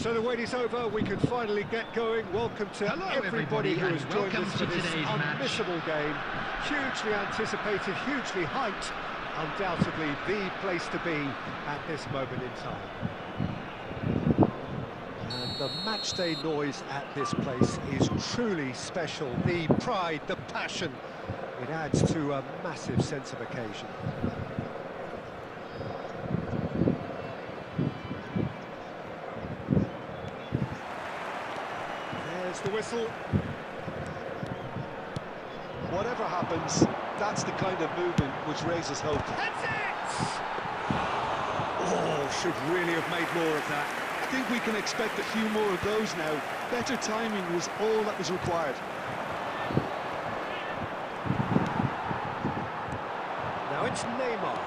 So the wait is over, we can finally get going. Welcome to everybody who has joined us for this unmissable game. Hugely anticipated, hugely hyped. Undoubtedly the place to be at this moment in time. And the matchday noise at this place is truly special. The pride, the passion, it adds to a massive sense of occasion. The whistle. Whatever happens, that's the kind of movement which raises hope. That's it! Oh, should really have made more of that. I think we can expect a few more of those now. Better timing was all that was required. Now it's Neymar.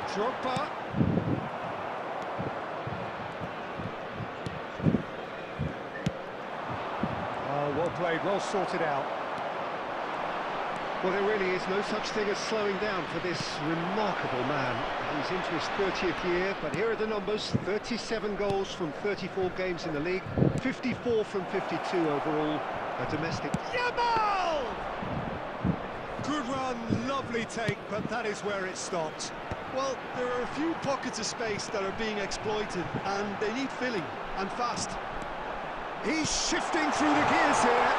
Drogba. Well played, well sorted out. Well, there really is no such thing as slowing down for this remarkable man. He's into his 30th year, but here are the numbers. 37 goals from 34 games in the league, 54 from 52 overall, a domestic. Yamal! Good run, lovely take, but that is where it stopped. Well, there are a few pockets of space that are being exploited, and they need filling, and fast. He's shifting through the gears here.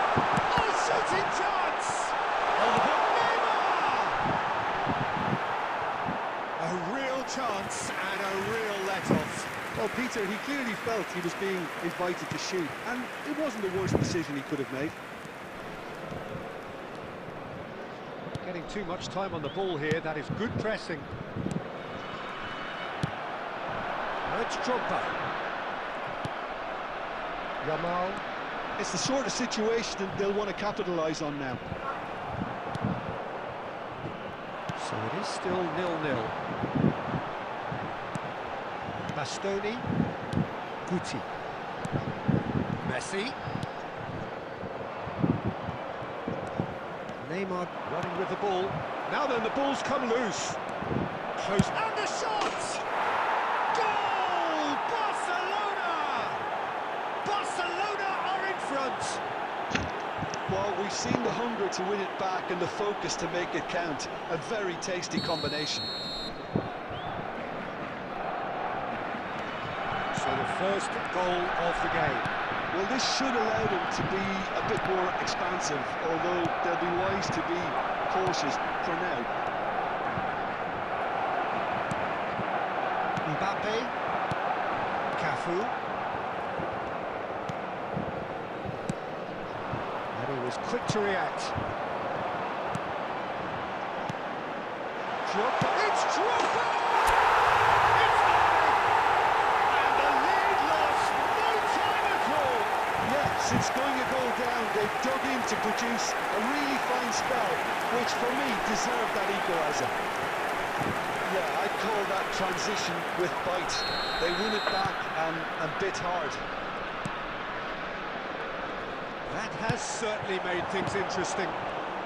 Oh, shooting chance! Oh, Neymar! A real chance and a real let-off. Well, Peter, he clearly felt he was being invited to shoot, and it wasn't the worst decision he could have made. Getting too much time on the ball here, that is good pressing. Now it's Drogba. Yamal. It's the sort of situation that they'll want to capitalise on now. So it is still 0-0. Bastoni. Guti. Messi. Neymar running with the ball. Now then, the ball's come loose. Close. And the shot! Goal! Barcelona! Barcelona are in front. Well, we've seen the hunger to win it back and the focus to make it count. A very tasty combination. So the first goal of the game. Well, this should allow them to be a bit more expansive, although they'll be wise to be cautious for now. Mbappe. Cafu. And he was quick to react. Drogba. It's Drogba! It's on! And the lead lost no time at all. Yeah, since going a goal down, they've dug in to produce a really fine spell, which for me deserved that equaliser. Yeah, I'd call that transition with bite. They won it back and bit hard. That has certainly made things interesting.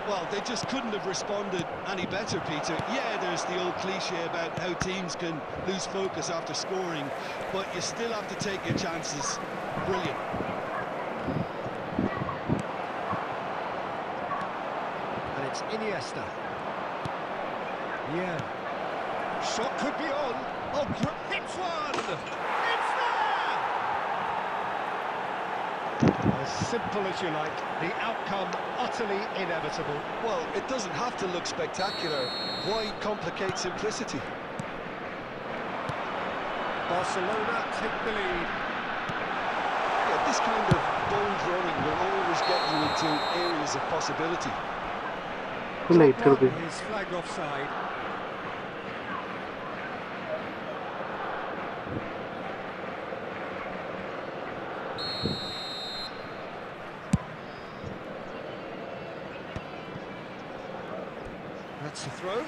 Well, they just couldn't have responded any better, Peter. Yeah, there's the old cliche about how teams can lose focus after scoring, but you still have to take your chances. Brilliant. And it's Iniesta. Yeah. Shot could be on. Oh, hits one! It's there! As simple as you like, the outcome utterly inevitable. Well, it doesn't have to look spectacular. Why complicate simplicity? Barcelona take the lead. Yeah, this kind of bold running will always get you into areas of possibility. Drogba is flagged offside. That's the throw.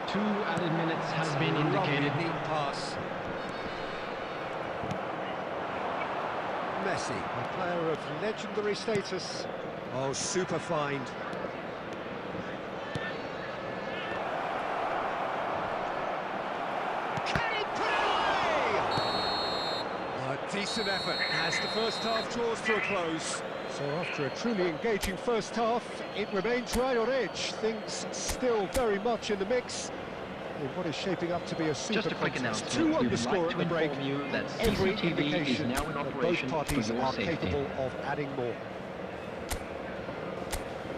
Two added minutes has been indicated. Neat pass. Messi, a player of legendary status. Oh, super find. decent effort as the first half draws to a close. So after a truly engaging first half, it remains right on edge. Things still very much in the mix in what is shaping up to be a super Just a quick contest. announcement. 2-1 We the would score like at to the break. inform you that Every CCTV is indication now in that both operation parties for your are safety. capable of adding more.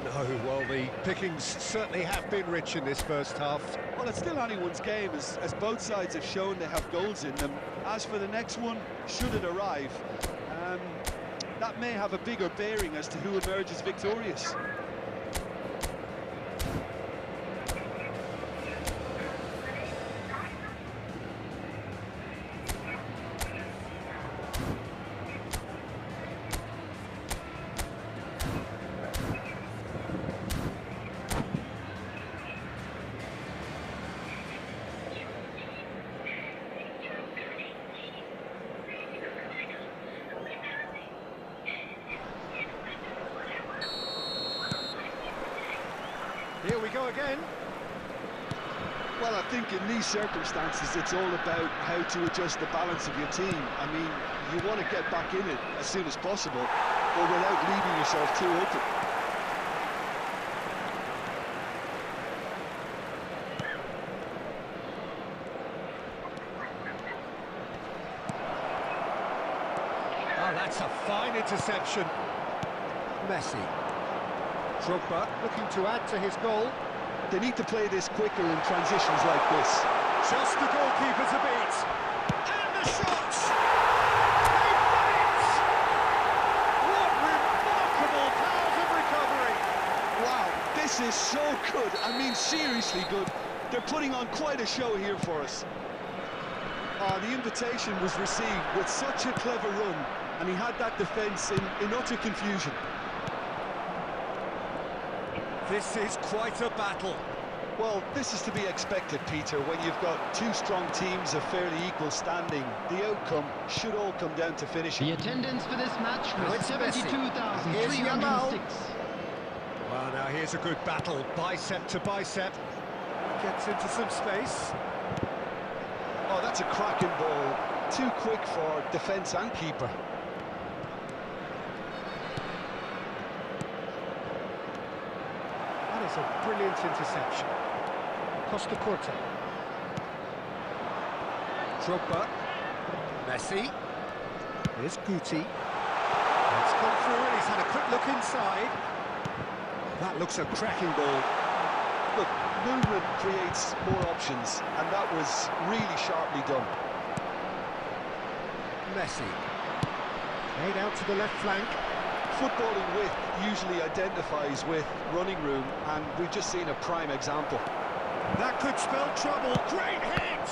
No, well, the pickings certainly have been rich in this first half. Well, it's still anyone's game, as both sides have shown they have goals in them. As for the next one, should it arrive, that may have a bigger bearing as to who emerges victorious. Here we go again. Well, I think in these circumstances, it's all about how to adjust the balance of your team. I mean, you want to get back in it as soon as possible, but without leaving yourself too open. Oh, that's a fine interception. Messi. Drogba looking to add to his goal. They need to play this quicker in transitions like this. Just the goalkeeper to beat. And the shot! They've done it! What remarkable powers of recovery! Wow, this is so good. I mean, seriously good. They're putting on quite a show here for us. The invitation was received with such a clever run, and he had that defence in utter confusion. This is quite a battle. Well, this is to be expected, Peter, when you've got two strong teams of fairly equal standing. The outcome should all come down to finishing. The attendance for this match Now was it's Messi. 72,306. Well, now here's a good battle, bicep to bicep. Gets into some space. Oh, that's a cracking ball. Too quick for defence and keeper. That is a brilliant interception. Costa Corte. Drogba. Messi. Here's Guti. It's come through and he's had a quick look inside. That looks a cracking ball. Look, movement creates more options, and that was really sharply done. Messi. Made out to the left flank. Footballing width usually identifies with running room, and we've just seen a prime example. That could spell trouble. Great hit!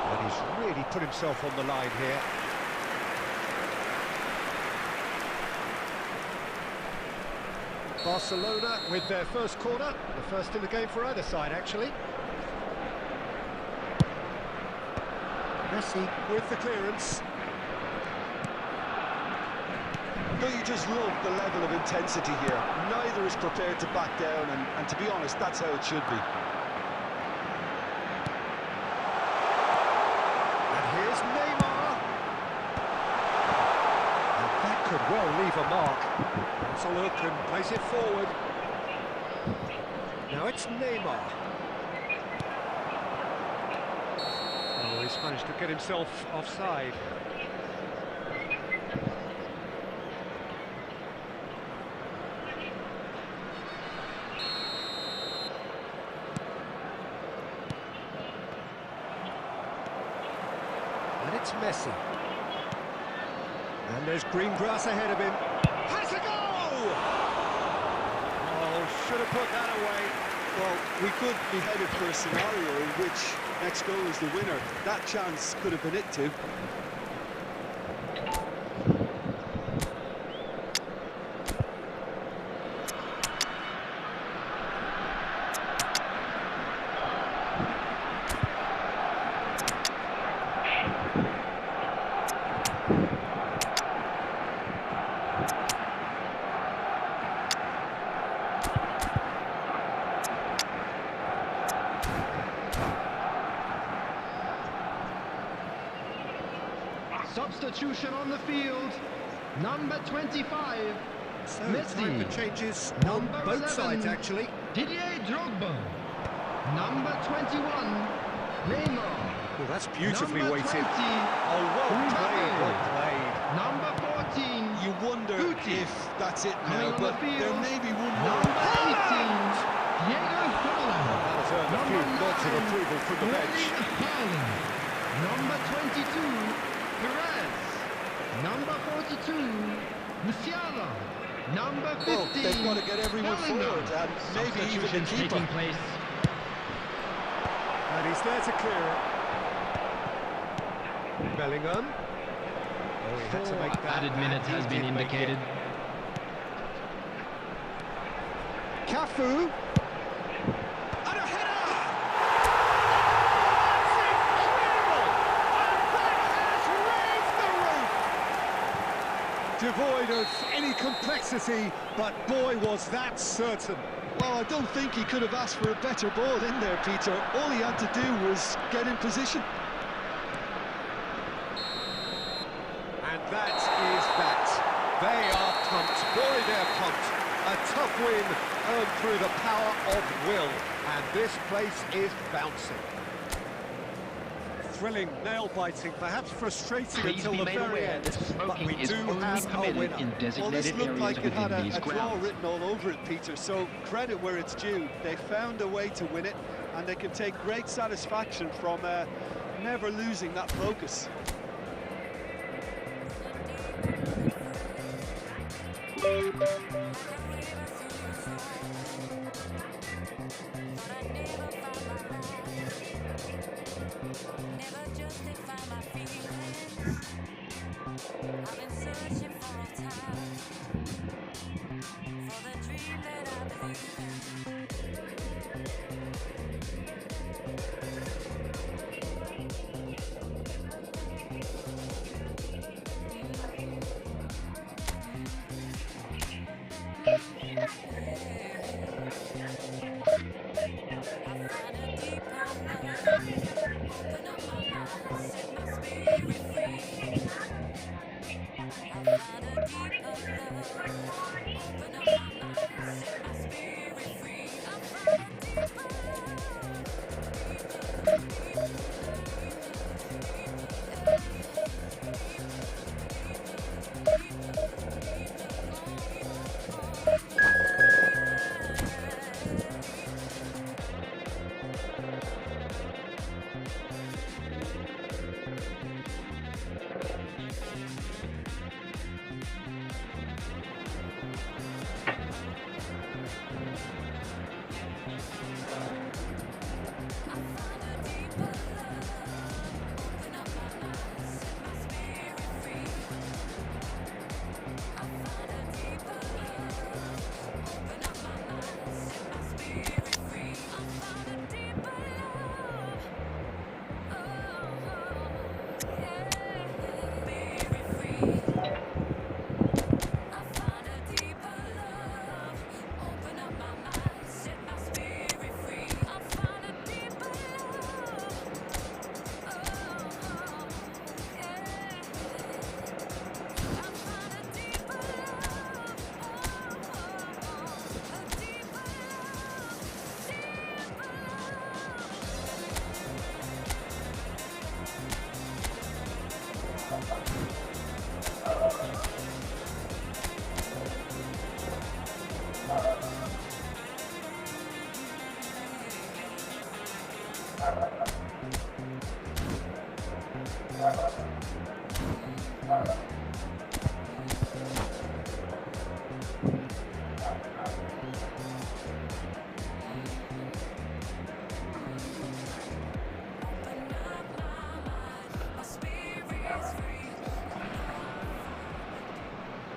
And he's really put himself on the line here. Barcelona with their first corner, the first in the game for either side, actually. Messi with the clearance. Don't you just love the level of intensity here? Neither is prepared to back down, and to be honest, that's how it should be. And here's Neymar. And that could well leave a mark. Let's a look and place it forward. Now it's Neymar. Oh, he's managed to get himself offside. And it's Messi. And there's green grass ahead of him. Has a go! Oh, should have put that away. Well, we could be headed for a scenario in which next goal is the winner. That chance could have been it too. substitution on the field. Number 25, So Messi. time for changes on Number both 11, sides, actually. Didier Drogba. Number 21, Neymar. Well, that's beautifully Number weighted. 20, Oh, well played, well played. Number 14, You wonder Guti. if that's it Coming now, on the but field. there may be one more. number 18, Diego Haaland. That has earned a few Number nods of 9, approval from the bench. Erling Haaland. Number 22, Perez. Number 42, Musiala. Number 15, Well, they've got to get everyone Bellingham. forward, and maybe even the Substitutions keeper. taking place. And he's there to clear it. Bellingham. Oh, he had to make that. Added and minutes he has been did make it. indicated. Cafu. And a header! That's incredible! And that has raised the roof! Devoid of any complexity, but boy, was that certain. Well, I don't think he could have asked for a better ball in there, Peter. All he had to do was get in position. And that is that. They are pumped. Boy, they're pumped. A tough win earned through the power of will. And this place is bouncing. Thrilling, nail-biting, perhaps frustrating Please until be the made very aware end. that But we smoking is do only have a permitted winner. in Well, designated this looked areas like it had within a these draw grounds. written all over it, Peter, so credit where it's due. They found a way to win it, and they can take great satisfaction from never losing that focus. Never justify my feelings. I've been searching for a time, for the dream that I believe in.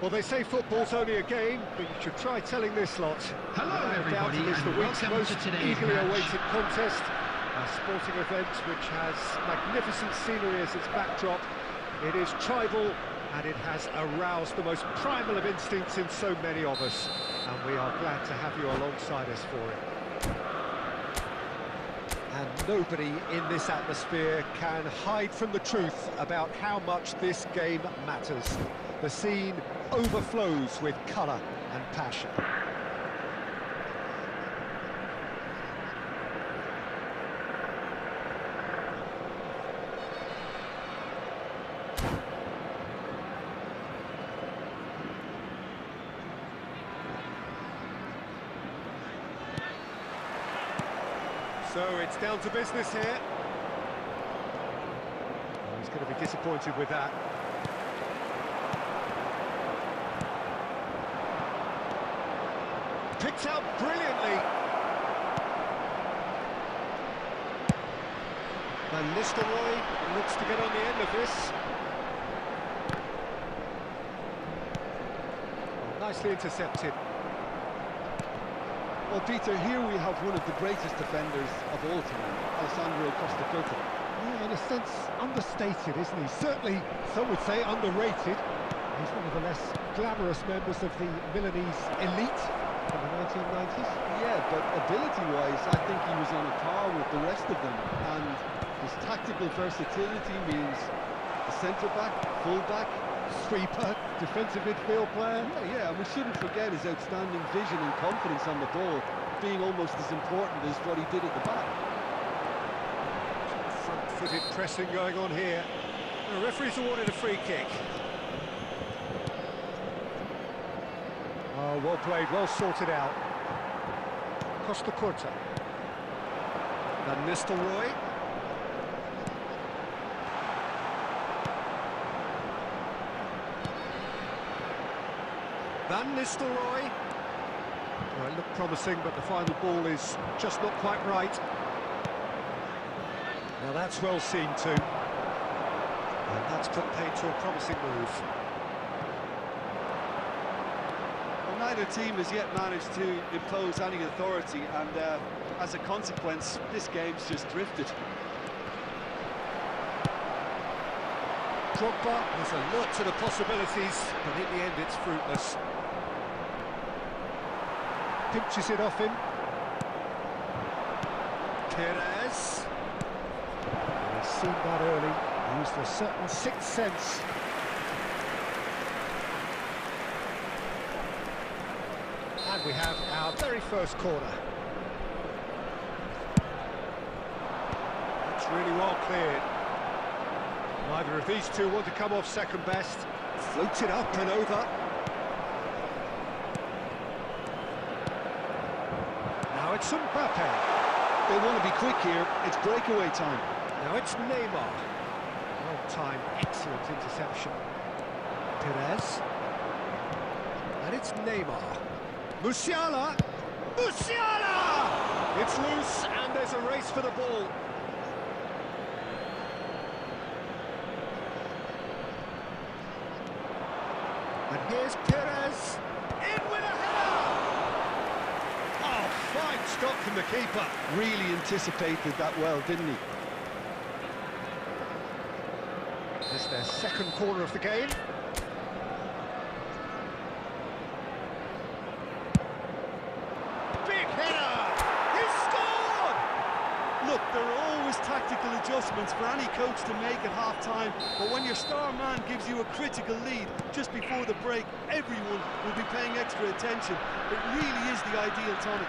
Well, they say football's only a game, but you should try telling this lot. Hello, Without a doubt, everybody, it is the and week's welcome most to today's eagerly match. awaited contest. A sporting event which has magnificent scenery as its backdrop. It is tribal, and it has aroused the most primal of instincts in so many of us. And we are glad to have you alongside us for it. And nobody in this atmosphere can hide from the truth about how much this game matters. The scene overflows with colour and passion. So it's down to business here. Oh, he's going to be disappointed with that. Picked out brilliantly. Van Nistelrooy looks to get on the end of this. Oh, nicely intercepted. Well, Peter, here we have one of the greatest defenders of all time, Alessandro Costa. Yeah, in a sense, understated, isn't he? Certainly, some would say underrated. He's one of the less glamorous members of the Milanese elite in the 1990s. Yeah, but ability-wise, I think he was on a par with the rest of them. And his tactical versatility means a centre-back, full-back, Sweeper, defensive midfield player. Yeah, and we shouldn't forget his outstanding vision and confidence on the ball, being almost as important as what he did at the back. Front-footed pressing going on here. The referee's awarded a free kick. Oh, well played, well sorted out. Costa Curta. Van Nistelrooy. Van Nistelrooy. Well, it looked promising, but the final ball is just not quite right. Now that's well seen too. And that's put paid to a promising move. Well, neither team has yet managed to impose any authority, and as a consequence, this game's just drifted. Drogba was alert to the possibilities, but in the end it's fruitless. Pinches it off him. Perez. He's seen that early, used a certain sixth sense. And we have our very first corner. That's really well cleared. Neither of these two want to come off second best. Floated up and over. Now it's Mbappe. They want to be quick here. It's breakaway time. Now it's Neymar. Well-timed, excellent interception. Perez. And it's Neymar. Musiala! Musiala! It's loose and there's a race for the ball. And here's Perez, in with a header! Oh, fine stop from the keeper. Really anticipated that well, didn't he? This is their second corner of the game. Big header! He scored! Look, there are always tactical adjustments for any coach to make at half-time, but when your star man gives you a critical lead just before the break, everyone will be paying extra attention. It really is the ideal tonic.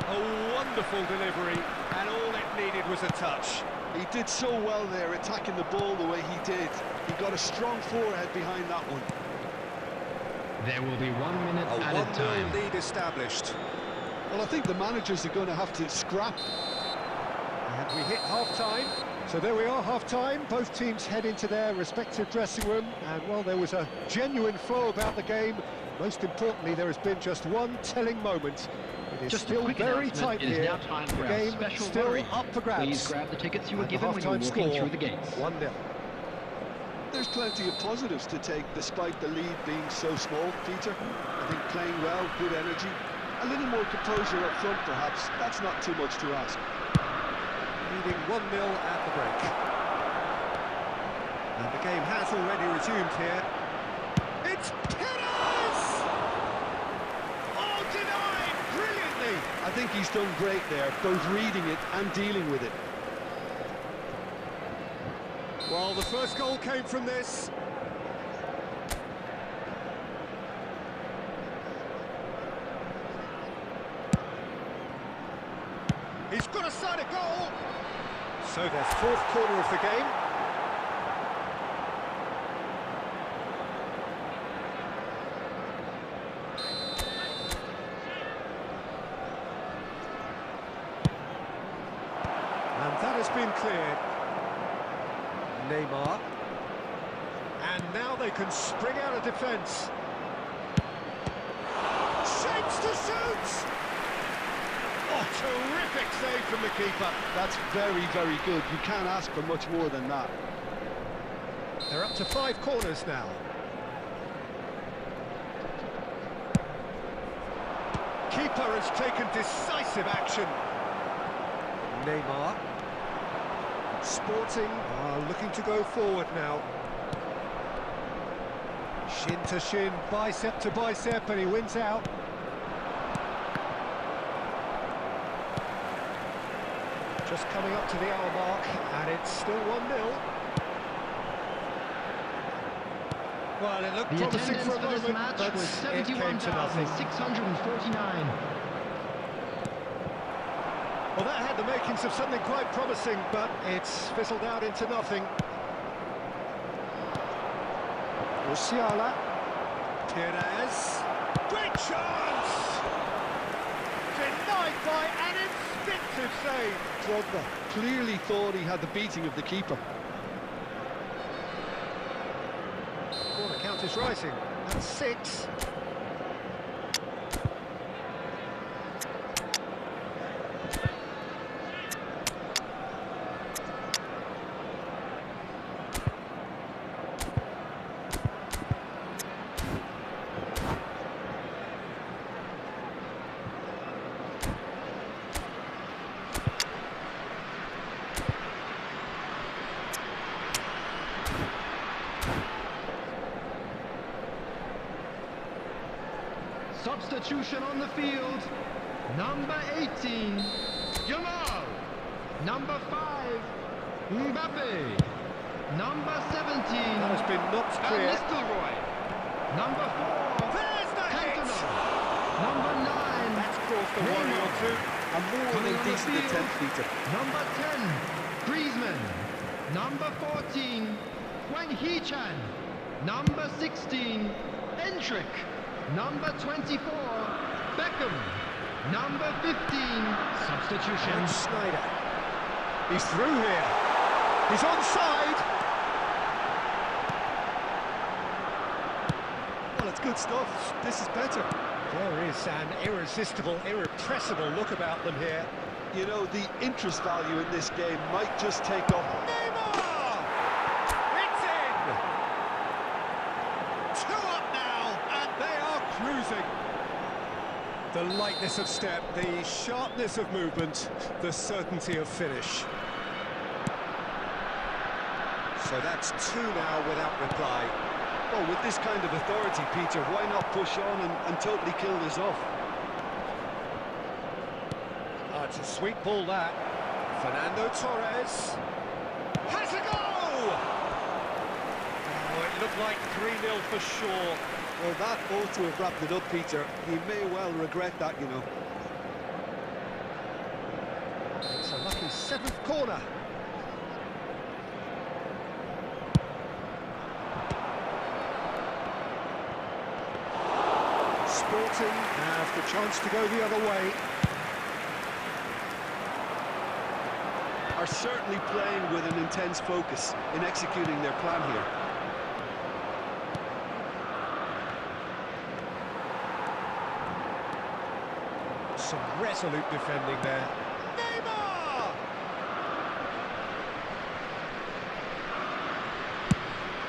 A wonderful delivery, and all it needed was a touch. He did so well there, attacking the ball the way he did. He got a strong forehead behind that one. There will be 1 minute A added time. 1-0 lead established. Well, I think the managers are going to have to scrap. And we hit half-time. So there we are, half-time. Both teams head into their respective dressing room. And, well, there was a genuine flow about the game. Most importantly, there has been just one telling moment. It is Just a still quick very announcement. tight It is here. now time for The our game special still worry. up for grabs. Please grab the tickets you were And the given when you were half-time walking score, through the gates. 1-0. There's plenty of positives to take despite the lead being so small, Peter. I think playing well, good energy. A little more composure up front, perhaps. That's not too much to ask. Leading 1-0 at the break. And the game has already resumed here. It's Perez! Oh, denied brilliantly! I think he's done great there, both reading it and dealing with it. Well, the first goal came from this. He's got a side of goal. So their fourth corner of the game. And that has been cleared. Neymar. And now they can spring out of defence. Shapes to shoot! Oh, terrific save from the keeper. That's very, very good. You can't ask for much more than that. They're up to 5 corners now. Keeper has taken decisive action. Neymar. Sporting are looking to go forward now. Shin to shin, bicep to bicep, and he wins out. Just coming up to the hour mark, and it's still 1-0. Well, it looked The promising attendance for a for this moment, match but was it came to nothing. 71,649. Well, that had the makings of something quite promising, but it's fizzled out into nothing. Musiala. Perez. Great chance! Denied by an instinctive save. Drogba clearly thought he had the beating of the keeper. Corner count is rising. That's 6. Substitution on the field. Number 18, Yamal. Number 5, Mbappe. Number 17, That has been knocked clear. Nistelrooy. Number 4, There's the hit! Cantona. Number 9, That's caused a worry or two. A more Coming than on the decent field. attempt, Peter. Number 10, Griezmann. Number 14, Wang Hee-chan. Number 16, Endrick. Number 24, Beckham. Number 15, substitution. And Snyder. He's through here. He's onside. Well, it's good stuff. This is better. There is an irresistible, irrepressible look about them here. You know, the interest value in this game might just take off. Neymar! It's in! 2 up now, and they are cruising. The lightness of step, the sharpness of movement, the certainty of finish. So that's 2 now without reply. Well, with this kind of authority, Peter, why not push on and totally kill this off? Oh, it's a sweet ball, that. Fernando Torres has a goal! Oh, it looked like 3-0 for sure. Well, that ought to have wrapped it up, Peter. He may well regret that, you know. It's a lucky 7th corner. Sporting have the chance to go the other way. Are certainly playing with an intense focus in executing their plan here. Some resolute defending there. Neymar!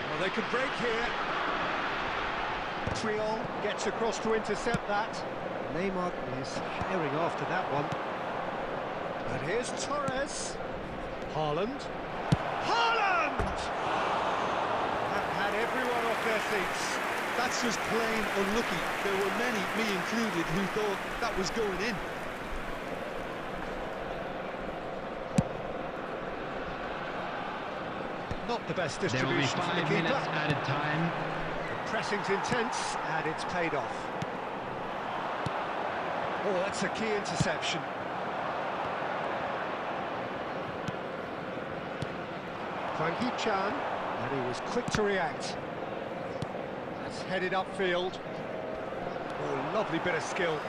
Well, they could break here. Triol gets across to intercept that. Neymar is herring after that one. But here's Torres. Haaland. Haaland! That had everyone off their seats. That's just plain unlucky. There were many, me included, who thought that was going in. Not the best There will be distribution from the 5 keeper. minutes added time. The pressing's intense, and it's paid off. Oh, that's a key interception. Hwang Hee-chan, and he was quick to react. That's headed upfield. Oh, lovely bit of skill.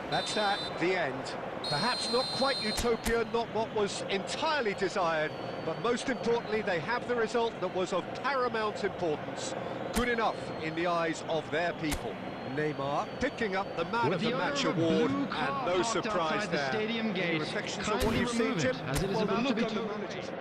That's that, the end. Perhaps not quite utopia, not what was entirely desired, but most importantly, they have the result that was of paramount importance. Good enough in the eyes of their people. Neymar picking up the Man of the Match award, and no surprise there. Stadium gate. Any reflections on what Kindly you've seen, remove Jim? it, as it is Well, about the to be look on the too manager's...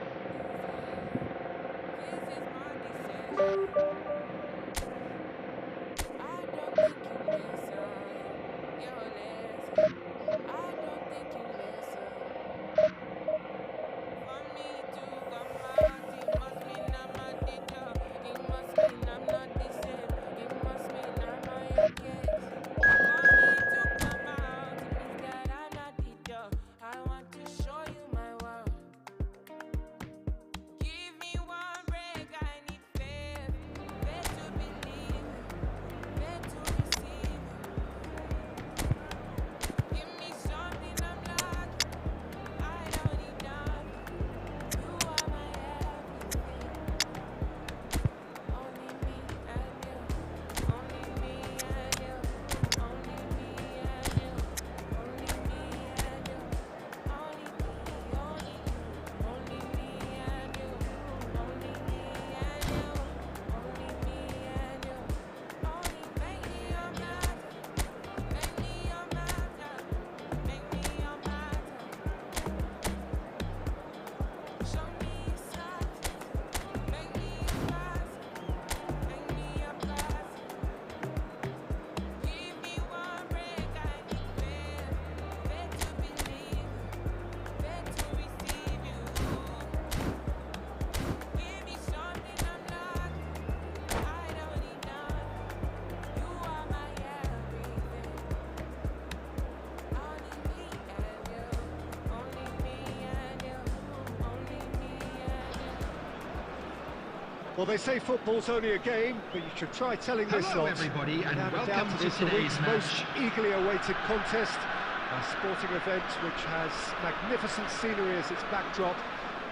Well, they say football's only a game, but you should try telling this Hello lot. everybody, and Without a welcome doubt, to it's the today's week's match. most eagerly awaited contest. A sporting event which has magnificent scenery as its backdrop.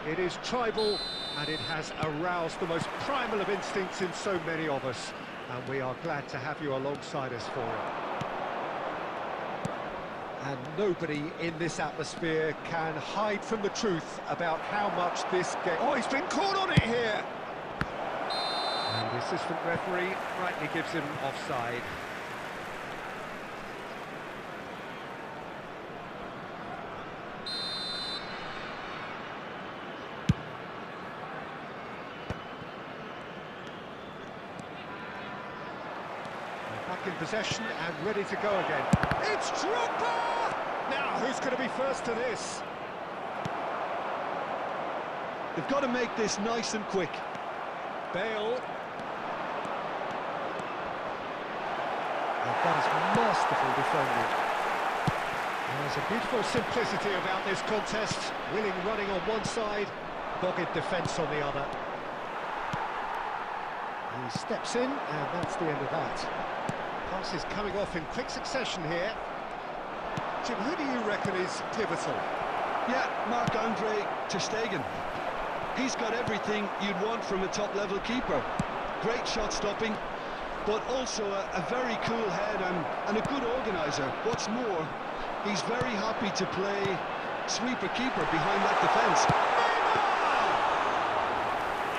It is tribal, and it has aroused the most primal of instincts in so many of us. And we are glad to have you alongside us for it. And nobody in this atmosphere can hide from the truth about how much this game... Oh, he's been caught on it here! And the assistant referee rightly gives him offside. They're back in possession and ready to go again. It's Drogba! Now, who's going to be first to this? They've got to make this nice and quick. Bale. That is masterful defending. There's a beautiful simplicity about this contest. Willing running on one side, dogged defence on the other. He steps in, and that's the end of that. Passes coming off in quick succession here. Jim, who do you reckon is pivotal? Yeah, Marc-Andre ter Stegen. He's got everything you'd want from a top-level keeper. Great shot stopping, but also a very cool head and a good organiser. What's more, he's very happy to play sweeper-keeper behind that defence.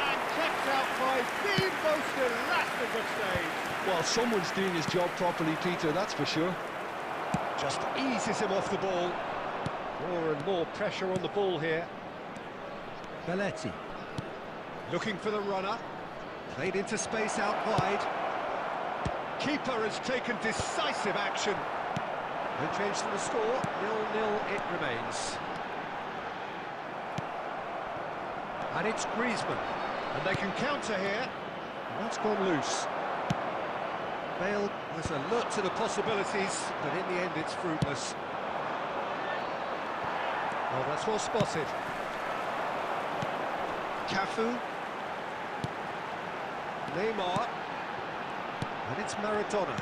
And kept out by the most elastic of saves. Well, someone's doing his job properly, Peter, that's for sure. Just eases him off the ball. More and more pressure on the ball here. Belletti. Looking for the runner. Played into space out wide. Keeper has taken decisive action. No change to the score. 0-0 it remains. And it's Griezmann. And they can counter here. And that's gone loose. Bale was alert to the possibilities, but in the end it's fruitless. Oh, that's well spotted. Cafu. Neymar. And it's Maradona.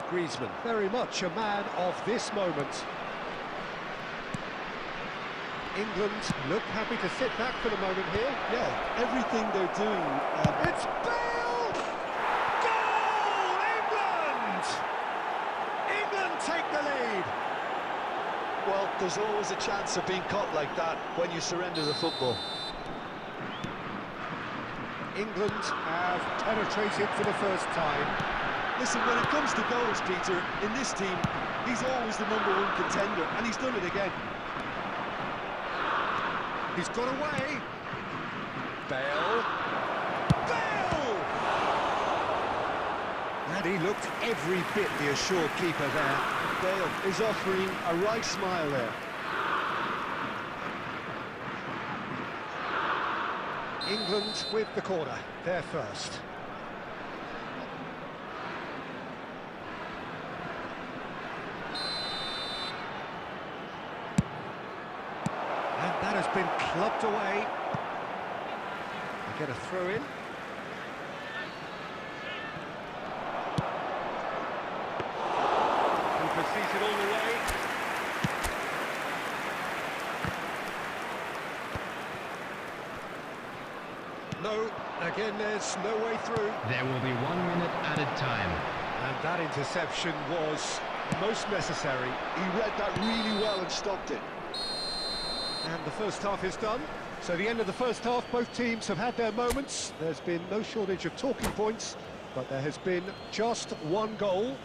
Griezmann, very much a man of this moment. England look happy to sit back for the moment here. Yeah, everything they're doing. It's Bale! Goal! England! England take the lead. Well, there's always a chance of being caught like that when you surrender the football. England have penetrated for the first time. Listen, when it comes to goals, Peter, in this team, he's always the #1 contender, and he's done it again. He's got away. Bale. Bale! And he looked every bit the assured keeper there. Bale is offering a right smile there. England with the corner, they're first. And that has been clubbed away. They get a throw in. Keeper sees it all the way. No, again there's no way through. There will be 1 minute added time. And that interception was most necessary. He read that really well and stopped it. And the first half is done. So the end of the first half, both teams have had their moments. There's been no shortage of talking points, but there has been just one goal.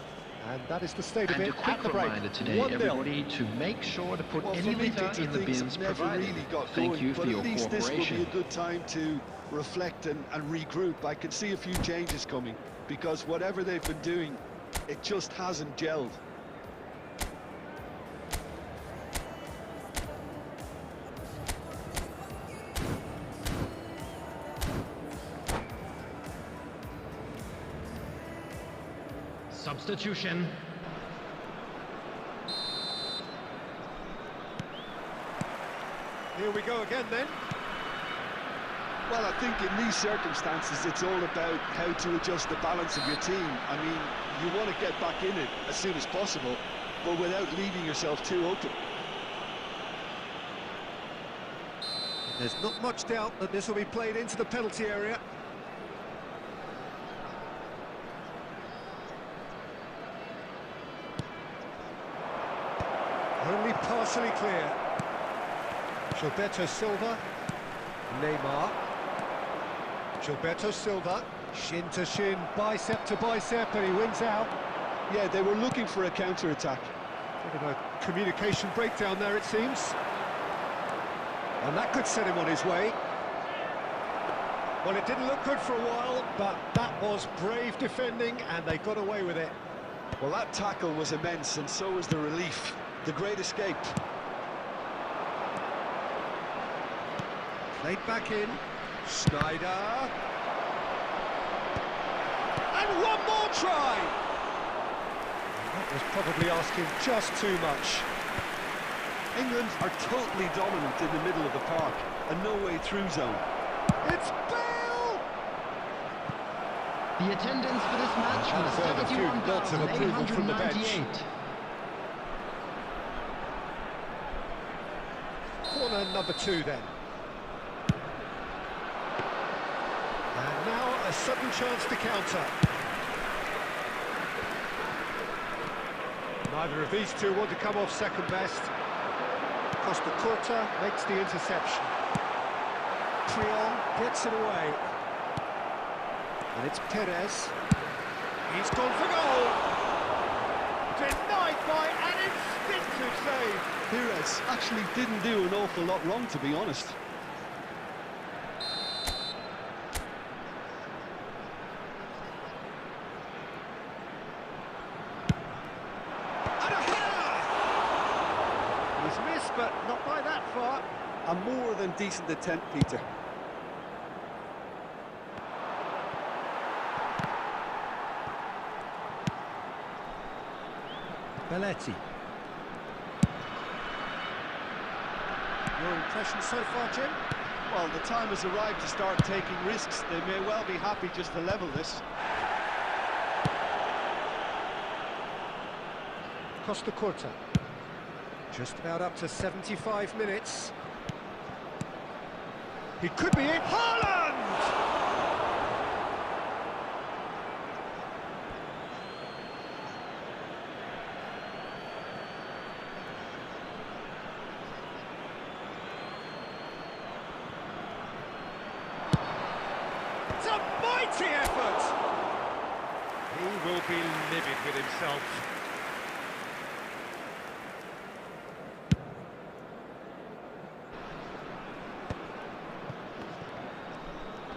And that is the state of And it a quick at the break. reminder today, 1-0. everybody, to make sure to put Well, any for me, litter Peter, in the things bins never provided. really got Thank going, you for but your at least this will be cooperation. a good time to reflect and regroup. I can see a few changes coming, because whatever they've been doing, it just hasn't gelled. Substitution. Here we go again then. Well, I think in these circumstances, it's all about how to adjust the balance of your team. I mean, you want to get back in it as soon as possible, but without leaving yourself too open. There's not much doubt that this will be played into the penalty area. Only partially clear. Gilberto Silva. Neymar. Gilberto Silva. Shin to shin, bicep to bicep, and he wins out. Yeah, they were looking for a counter-attack. Bit of a communication breakdown there, it seems. And that could set him on his way. Well, it didn't look good for a while, but that was brave defending, and they got away with it. Well, that tackle was immense, and so was the relief. The great escape. Played back in. Schneider. And one more try! That was probably asking just too much. England are totally dominant in the middle of the park, a no-way-through zone. It's Bale! The attendance for this match was Deserve a few nods of approval from the bench. 71,898. Corner number 2 then. And now a sudden chance to counter. Neither of these two want to come off second best. Costa Curta makes the interception. Trion gets it away. And it's Perez. He's gone for goal. Denied by an instinctive save. Perez actually didn't do an awful lot wrong, to be honest. And a header! He's missed, but not by that far. A more than decent attempt, Peter. Belletti. Your impression so far, Jim? Well, the time has arrived to start taking risks. They may well be happy just to level this. Costa Curta. Just about up to 75 minutes. He could be in. Haaland! It's a mighty effort! He will be livid with himself.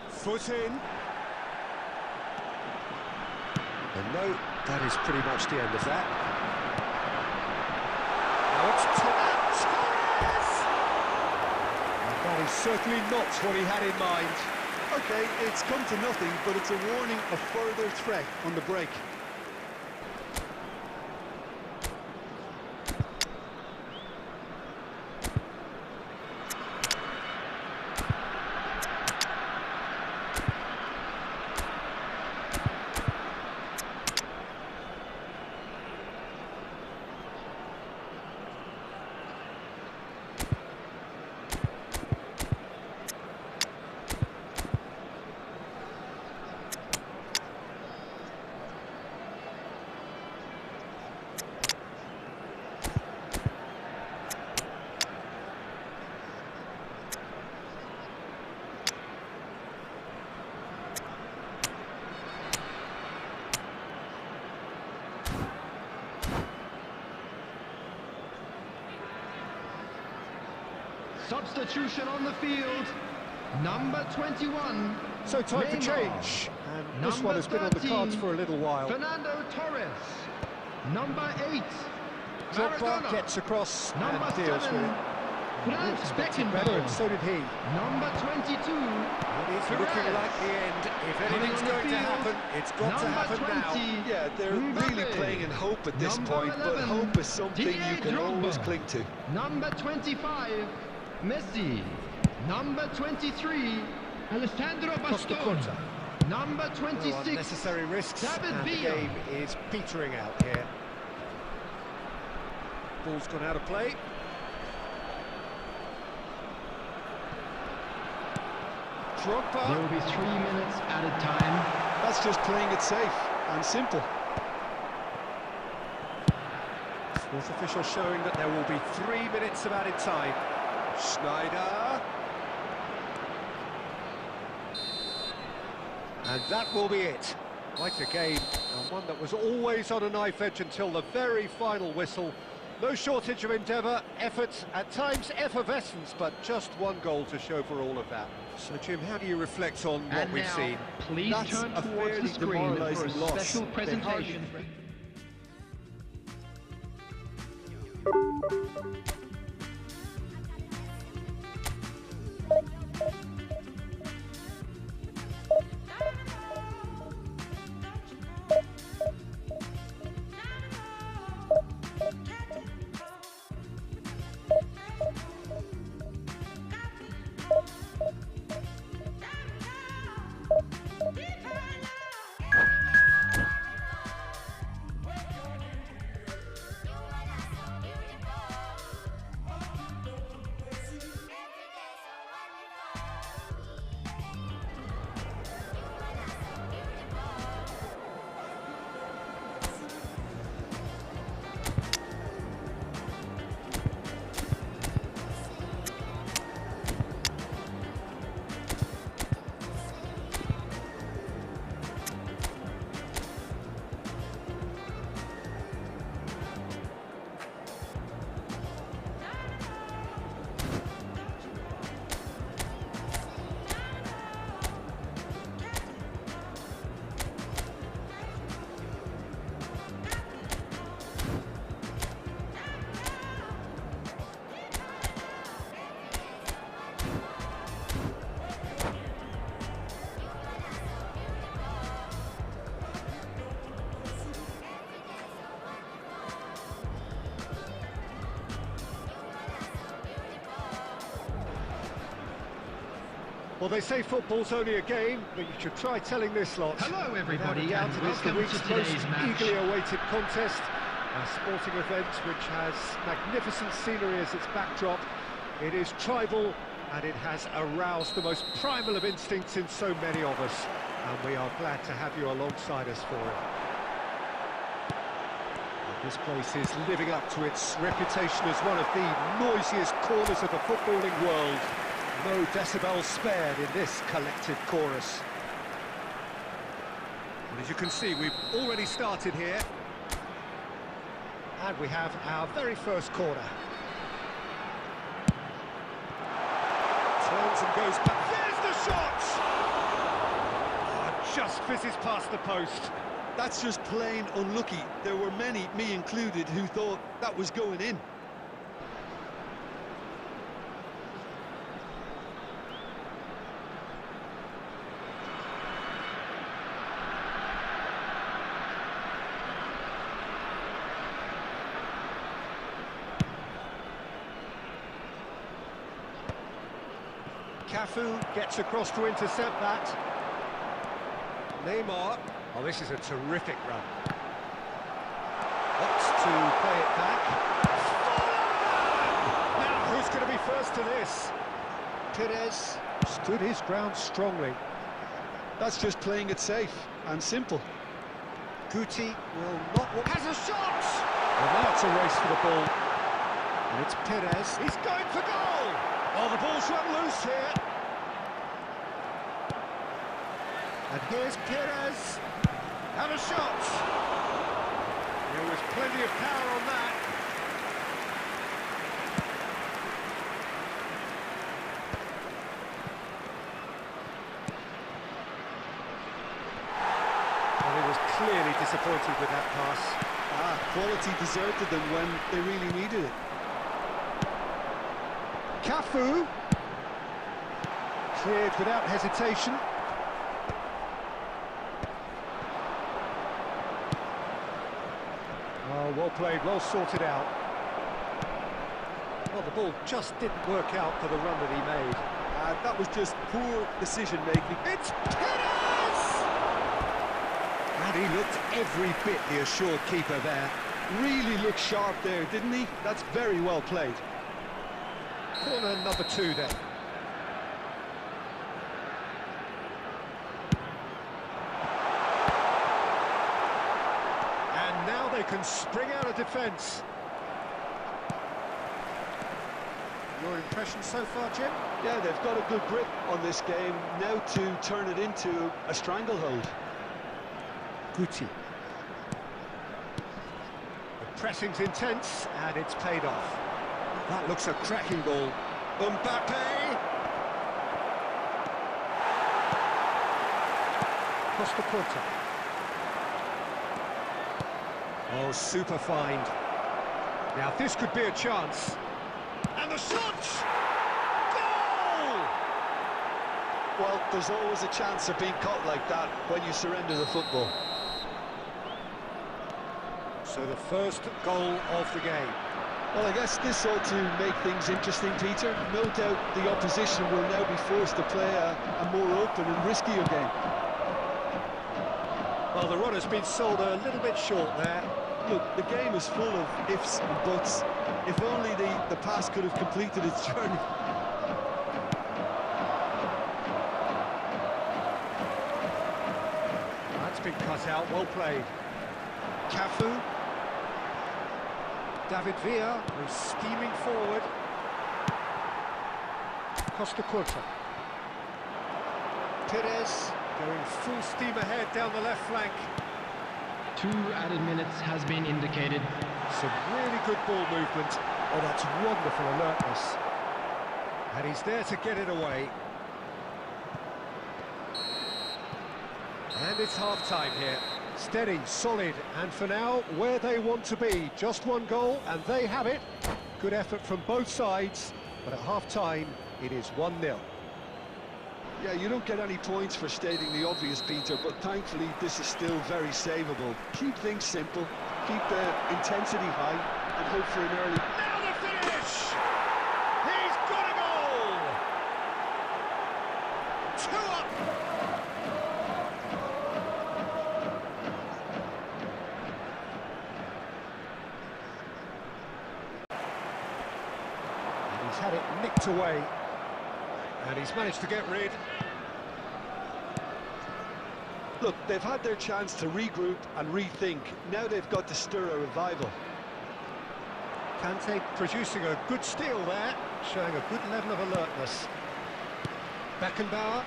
Foot in. And no, that is pretty much the end of that. Now it's Torres! And that is certainly not what he had in mind. Okay, it's come to nothing, but it's a warning of further threat on the break. Substitution on the field. Number 21. So time for Neymar. change. And this Number one has been on the 13, cards for a little while. Fernando Torres. Number 8. Drogba Maradona. gets across Number and deals 7. with it. Franz Expected better, and Beckenbauer. so did he. Number 22. It is looking Perez. like the end. If Coming anything's on the going to field. happen, it's got to Number happen 20. now. Yeah, they're really Mbappe. playing in hope at this Number point, but 11, hope is something you Didier can always Drogba. cling to. Number 25. Messi. Number 23. Alessandro Costa Bastone. Curta. Number No 26. unnecessary risks, David and the Villa. game is petering out here. Ball's gone out of play. There Drogba. will be 3 minutes at a time. That's just playing it safe and simple. Fourth official showing that there will be 3 minutes of added time. Schneider. And that will be it. Quite a game, and one that was always on a knife edge until the very final whistle. No shortage of endeavour, effort, at times effervescence, but just one goal to show for all of that. So, Jim, how do you reflect on what And we've now, seen? please That's turn a towards the fairly screen for a demoralising loss. special They presentation. Well, they say football's only a game, but you should try telling this lot. Hello everybody, Without and a doubt, it is the welcome week's to today's most match. eagerly awaited contest. A sporting event which has magnificent scenery as its backdrop. It is tribal, and it has aroused the most primal of instincts in so many of us. And we are glad to have you alongside us for it. This place is living up to its reputation as one of the noisiest corners of the footballing world. No decibels spared in this collective chorus. And as you can see, we've already started here. And we have our very first corner. Turns and goes back. There's the shot! Oh, just fizzes past the post. That's just plain unlucky. There were many, me included, who thought that was going in. Cafu gets across to intercept that. Neymar. Oh, this is a terrific run. Wants to play it back. Now, who's going to be first to this? Perez stood his ground strongly. That's just playing it safe and simple. Guti will not... Has a shot! Well, now it's a race for the ball. And it's Perez. He's going for goal! Oh, the ball's run loose here. And here's Perez. And a shot! There was plenty of power on that. And he was clearly disappointed with that pass. Quality deserted them when they really needed it. Cafu. Cleared without hesitation. Oh, well played, well sorted out. Well, the ball just didn't work out for the run that he made. That was just poor decision-making. It's Perez! And he looked every bit the assured keeper there. Really looked sharp there, didn't he? That's very well played. Corner number 2 then. And now they can spring out of defence. Your impression so far, Jim? Yeah, they've got a good grip on this game. Now to turn it into a stranglehold. Guti. The pressing's intense, and it's paid off. That looks a cracking ball. Mbappe! Costa Curta. Oh, super find. Now this could be a chance. And the shot! Goal! Well, there's always a chance of being caught like that when you surrender the football. So the first goal of the game. Well, I guess this ought to make things interesting, Peter. No doubt the opposition will now be forced to play a more open and riskier game. Well, the run has been sold a little bit short there. Look, the game is full of ifs and buts. If only the pass could have completed its journey. That's been cut out, well played. Cafu. David Villa, who's steaming forward. Costa Curta. Perez going full steam ahead down the left flank. 2 added minutes has been indicated. Some really good ball movement. Oh, that's wonderful alertness. And he's there to get it away. And it's half-time here. Steady, solid, and for now, where they want to be. Just one goal, and they have it. Good effort from both sides, but at half-time, it is 1-0. Yeah, you don't get any points for stating the obvious, Peter, but thankfully this is still very savable. Keep things simple, keep the intensity high, and hope for an early... Now the finish! He's got a goal! He's had it nicked away, and he's managed to get rid. Look, they've had their chance to regroup and rethink. Now they've got to stir a revival. Kante producing a good steal there, showing a good level of alertness. Beckenbauer.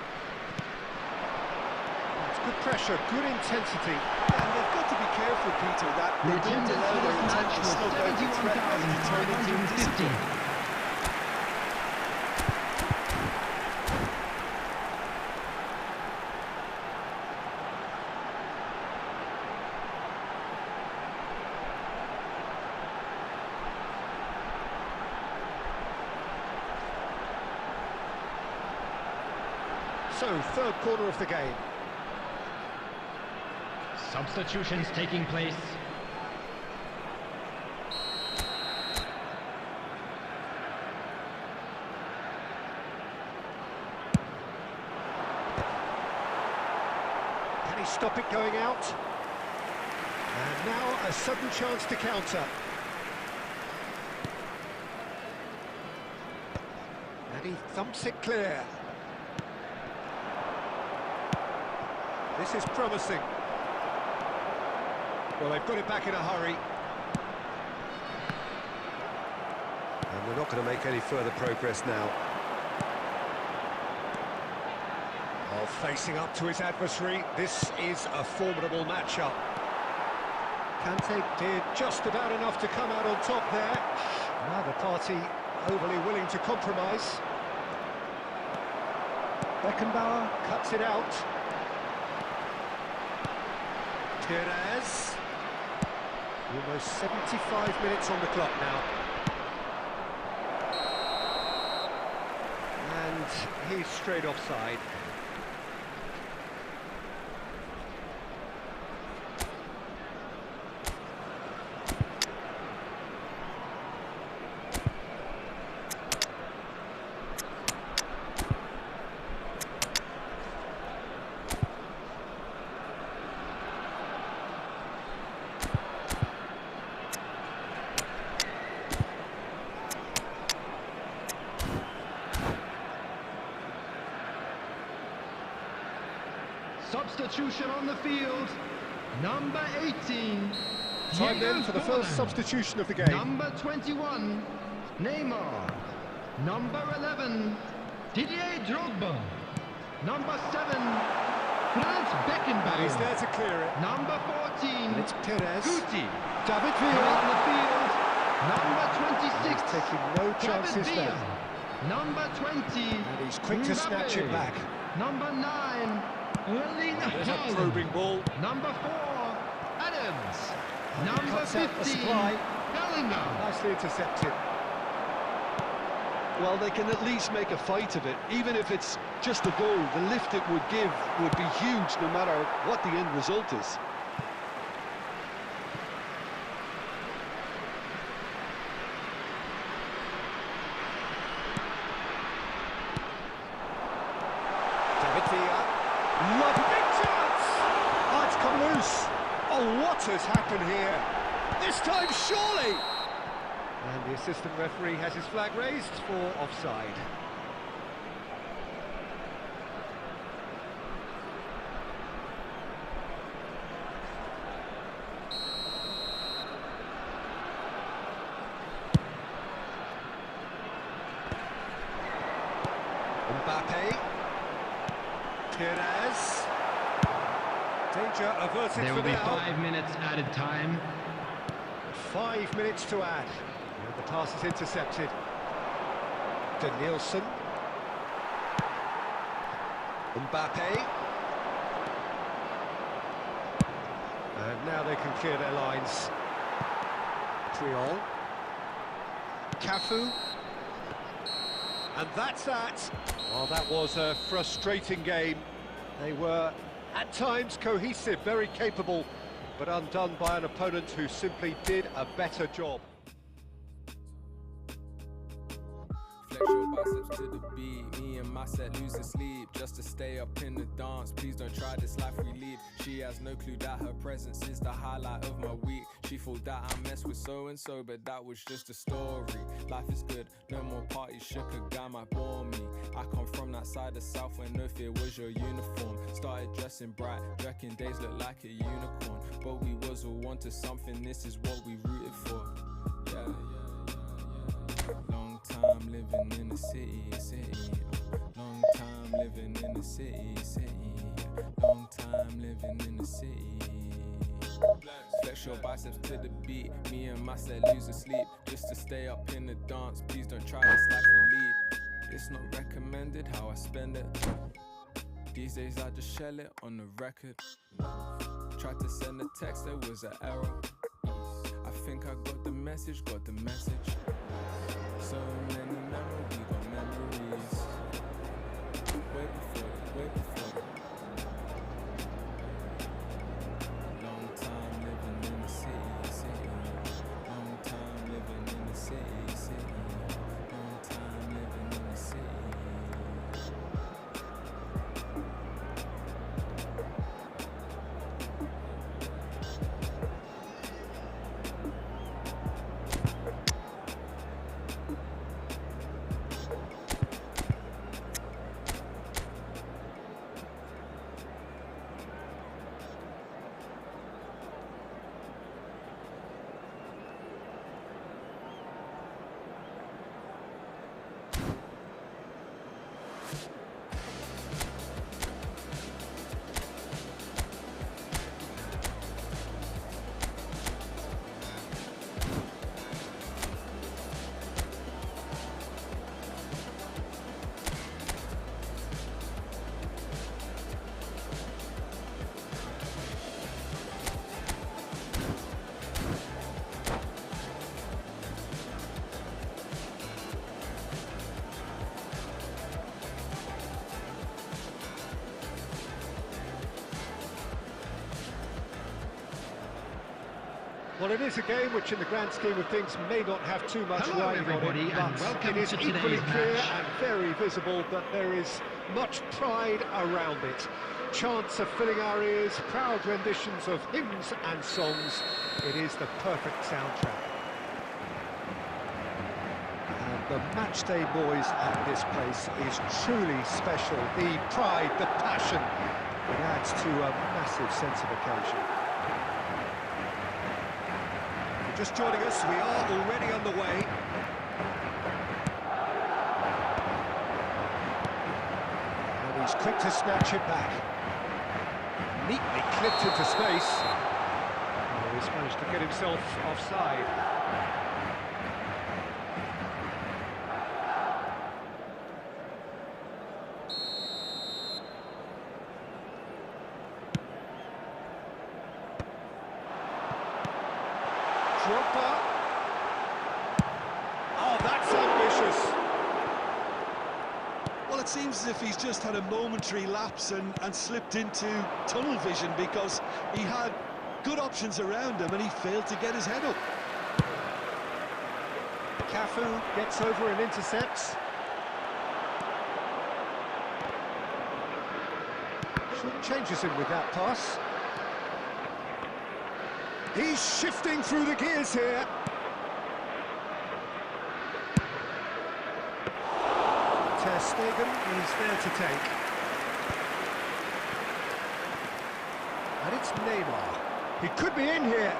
It's good pressure, good intensity. And they've got to be careful, Peter, that The they don't attendance allow for their this match intention to was snuff out the threat and turn into indiscipline. 71,550. So, third quarter of the game. Substitutions taking place. Can he stop it going out? And now a sudden chance to counter. And he thumps it clear. This is promising. Well, they've got it back in a hurry. And they're not going to make any further progress now. Oh, facing up to his adversary, this is a formidable matchup. Kante did just about enough to come out on top there. Neither party overly willing to compromise. Beckenbauer cuts it out. Perez. Almost 75 minutes on the clock now. And he's straight offside. Substitution on the field. Number 18. Time then for the first substitution of the game. Number 21. Neymar. Number 11. Didier Drogba. Number 7. Franz Beckenbauer. And he's there to clear it. Number 14. And it's Perez. Guti. David On Villa. the field. Number 26. He's taking no chances David there. Villa. Number 20. And he's quick to snatch it Mbappe. back. Number 9. Erling There's a Haaland. probing ball. Number 4. Adams. And he Number cuts out the 15. supply. Bellingham. Nicely intercepted. Well, they can at least make a fight of it. Even if it's just a goal, the lift it would give would be huge no matter what the end result is. David Villa. Lovely big chance! Oh, it's come loose. Oh, what has happened here? This time, surely! And the assistant referee has his flag raised for offside. Mbappe. Perez. Danger averted There for will be now. 5 minutes added time. 5 minutes to add. And the pass is intercepted. Danielson. Mbappe. And now they can clear their lines. Triol. Cafu. And that's that. Well, that was a frustrating game. They were, at times, cohesive, very capable, but undone by an opponent who simply did a better job. Flex your biceps to the beat. Me and my set losing sleep just to stay up in the dance. Please don't try this life we lead. She has no clue that her presence is the highlight of my week. She thought that I messed with so and so, but that was just a story. life is good. No more parties, shook a guy might bore me. I come from that side of South where no fear was your uniform. Started dressing bright, drinking days look like a unicorn. But we was all wanted something, this is what we rooted for. Yeah. Long time living in the city. Long time living in the city. Long time living in the city. Flex your biceps to the beat. Me and my set lose sleep just to stay up in the dance. Please don't try this life we lead. It's not recommended how I spend it. These days I just shell it on the record. Tried to send a text, there was an error. I think I got the message. So many memories, we got memories. Way before it. Long time living in the city. Long time living in the city. Long time living in the city. Well, it is a game which, in the grand scheme of things, may not have too much Hello, riding on everybody, it, and but welcome it is to equally today's clear match. and very visible that there is much pride around it. Chants are filling our ears, proud renditions of hymns and songs. It is the perfect soundtrack. And the matchday noise at this place is truly special. The pride, the passion, it adds to a massive sense of occasion. Just joining us, we are already on the way. And he's quick to snatch it back. Neatly clipped into space. Oh, he's managed to get himself offside. Drogba. Oh, that's ambitious. Well, it seems as if he's just had a momentary lapse and slipped into tunnel vision, because he had good options around him and he failed to get his head up. Cafu gets over and intercepts. Changes him with that pass. He's shifting through the gears here. Ter Stegen is there to take. And it's Neymar. He could be in here.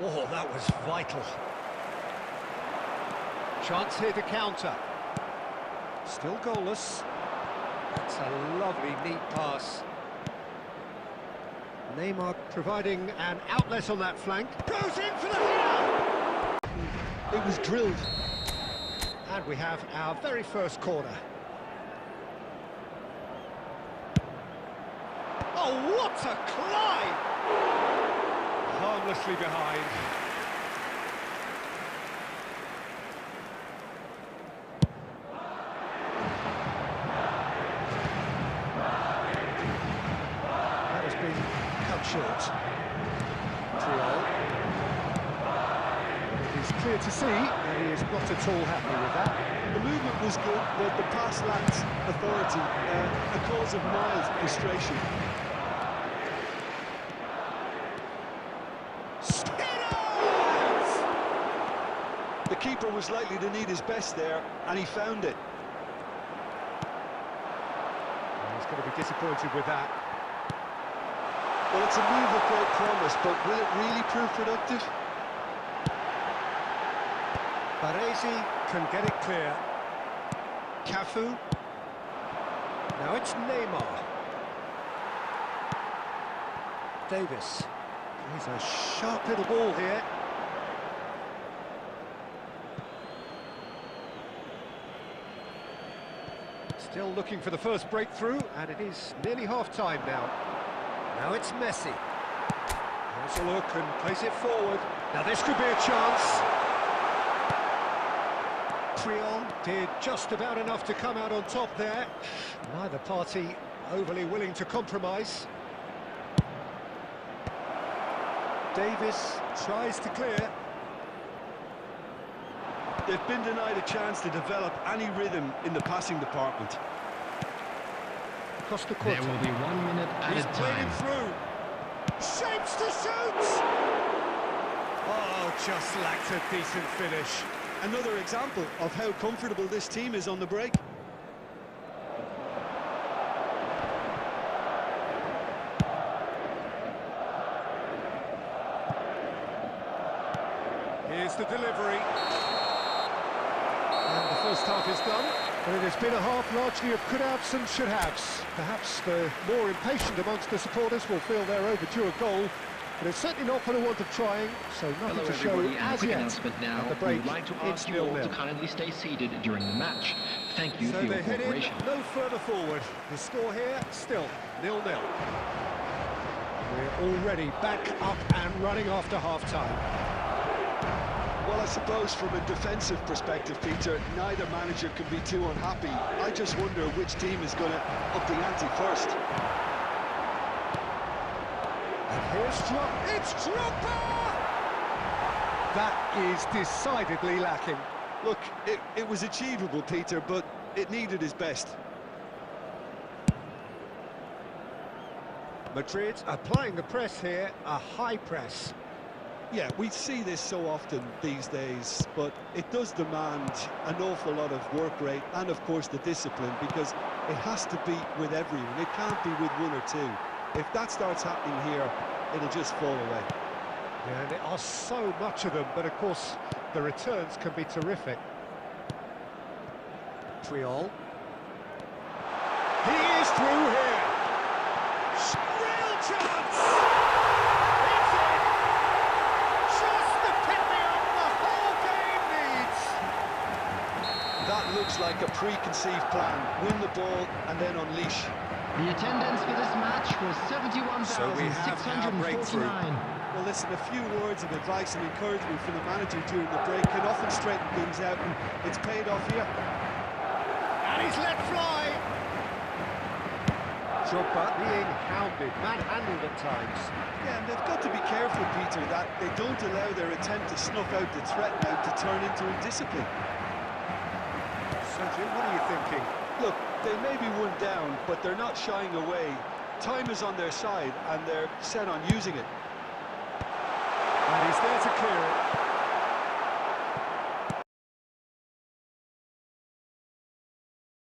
Oh, that was vital. Chance here to counter. Still goalless. That's a lovely, neat pass. Neymar providing an outlet on that flank. Goes in for the header! It was drilled. And we have our very first corner. Oh, what a climb! Harmlessly behind. That has been cut short. Trio. It is clear to see that he is not at all happy with that. The movement was good, but the pass lacked authority, a cause of mild frustration. Spinners! The keeper was likely to need his best there, and he found it. He's going to be disappointed with that. Well, it's a move of great promise, but will it really prove productive? Baresi can get it clear. Cafu. Now it's Neymar. Davis. He's a sharp little ball here. Still looking for the first breakthrough, and it is nearly half-time now. Now it's Messi. There's a look and plays it forward. Now this could be a chance. Trion did just about enough to come out on top there. Neither party overly willing to compromise. Davis tries to clear. They've been denied a chance to develop any rhythm in the passing department. Across the There quarter. will be 1 minute at He's a played him time. through. Shapes to shoot! Oh, just lacked a decent finish. Another example of how comfortable this team is on the break. Here's the delivery. And the first half is done, but it has been a half largely of could-haves and should-haves. Perhaps the more impatient amongst the supporters will feel they're overdue a goal, but it's certainly not for the want of trying, so nothing Hello to show everybody, and a as quick yet. announcement now. At the We break, would like to it's ask you all 0-0. to kindly stay seated during the match. Thank you So for your they head in cooperation. no further forward. The score here, still 0-0. We're already back up and running after half-time. Well, I suppose from a defensive perspective, Peter, neither manager can be too unhappy. I just wonder which team is going to up the ante first. And here's it's Drogba! That is decidedly lacking. Look, it was achievable, Peter, but it needed his best. Madrid applying the press here, a high press. Yeah, we see this so often these days, but it does demand an awful lot of work rate and, of course, the discipline, because it has to be with everyone. It can't be with one or two. If that starts happening here, it'll just fall away. Yeah, and there are so much of them, but of course the returns can be terrific. Triol. He is through here. Real chance! It's in! Just the pick-me-up the whole game needs! That looks like a preconceived plan. Win the ball and then unleash. The attendance for this match was So we have now breakthrough. 71,649. Well, listen, a few words of advice and encouragement from the manager during the break can often straighten things out, and it's paid off here. And he's let fly! Drogba being hounded, manhandled at times. Yeah, and they've got to be careful, Peter, that they don't allow their attempt to snuff out the threat now to turn into indiscipline. So, Jim, what are you thinking? Look, they may be one down, but they're not shying away. Time is on their side, and they're set on using it. And he's there to clear it.